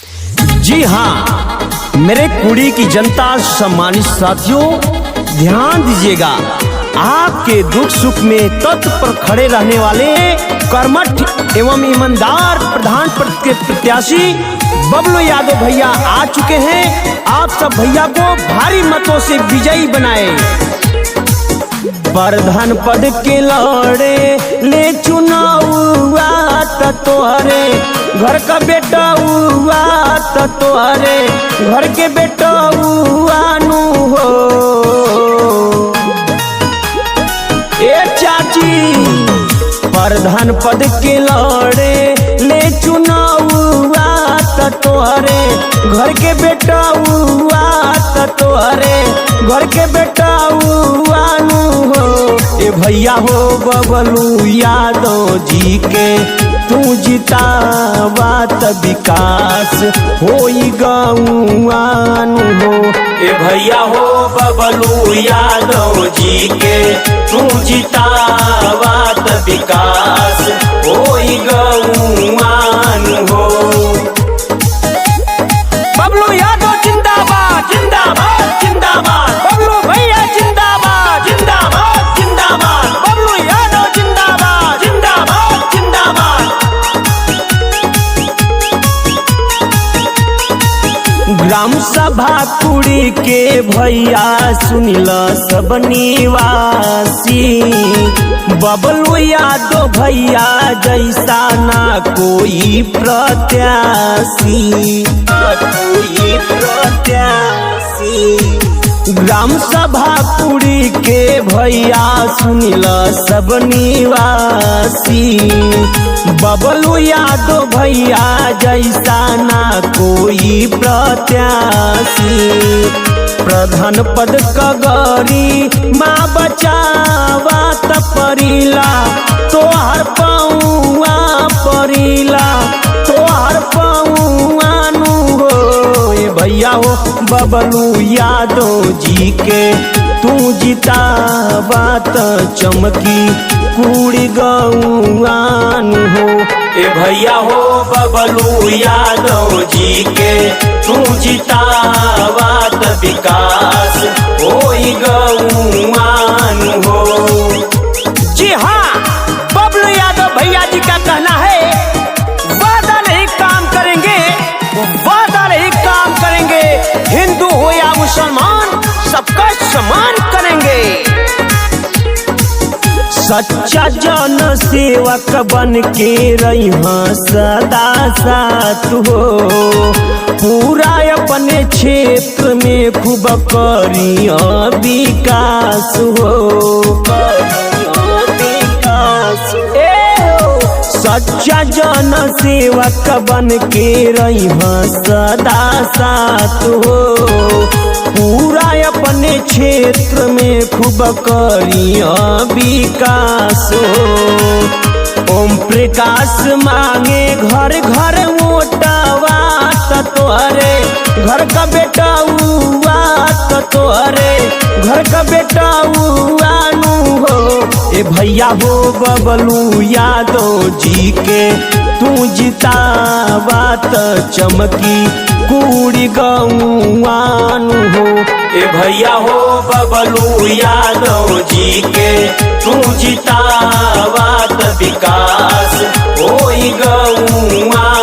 जी हाँ मेरे कुड़ी की जनता, सम्मानित साथियों, ध्यान दीजिएगा। आपके दुख सुख में तत्पर खड़े रहने वाले कर्मठ एवं ईमानदार प्रधान पद के प्रत्याशी बबलू यादव भैया आ चुके हैं। आप सब भैया को भारी मतों से विजयी बनाए। प्रधान पद के लड़े ले चुनाव तोहरे घर का बेटा हुआ तोहरे घर के बेटा नु हो। ए चाची प्रधान पद के लड़े ले चुनाव तोहरे घर के बेटा हुआ तोहरे घर के बेटा हुआ नु हो। ए भैया हो बबलू यादव जी के तू जितावा त विकास होई गौआनु हो। ए भैया हो बबलू यादव जी के तू जितावा त विकास होई गौआनु हो। बबलू यादव जिंदाबाद जिंदाबाद जिंदाबाद, बबलू भैया जिंदाबाद जिंदाबाद जिंदाबाद, बबलू यादव जिंदाबाद जिंदाबाद जिंदाबाद। ग्राम सभा कुड़ी के भैया सुनिल सब निवासी, बबलू यादव भैया जैसा ना कोई प्रत्याशी कोई प्रत्याशी। ग्राम सभा कुड़ी के भैया सुनिल सब निवासी, बबलू यादव भैया जैसा ना कोई प्रत्याशी। प्रधान पद कगरी माँ बचावा त परिला तोहर पौआ परिला तोहर पौआ नु हो। ए भैया हो बबलू यादव जी के तू जितावा त चमकी कुड़ी गौआन हो। ए भैया हो बबलू यादव जी के तू जितावा त विकास होई गौआन हो। जी हाँ बबलू यादव भैया जी का कहना है, वादा नहीं काम करेंगे, वादा नहीं काम करेंगे, हिंदू हो या मुसलमान सबका सम्मान करेंगे। सच्चा जन सेवक बन के रही सदा साथ हो। पूरा अपने क्षेत्र में खूब करिया विकास हो विकास। सच्चा जन सेवक बन के रही सदा साथ हो। पूरा अपने क्षेत्र में खूब करिया विकास हो। ओम प्रकाश मांगे घर घर वोटवा तोहरे घर का बेटा हुआ तोहरे घर का बेटा हुआ नु हो। ए भैया हो बबलू यादव जी के तू जितावा त चमकी कुड़ी गौआन हो। ए भैया हो बबलू यादव जी के तू जितावा त विकास होई गौआन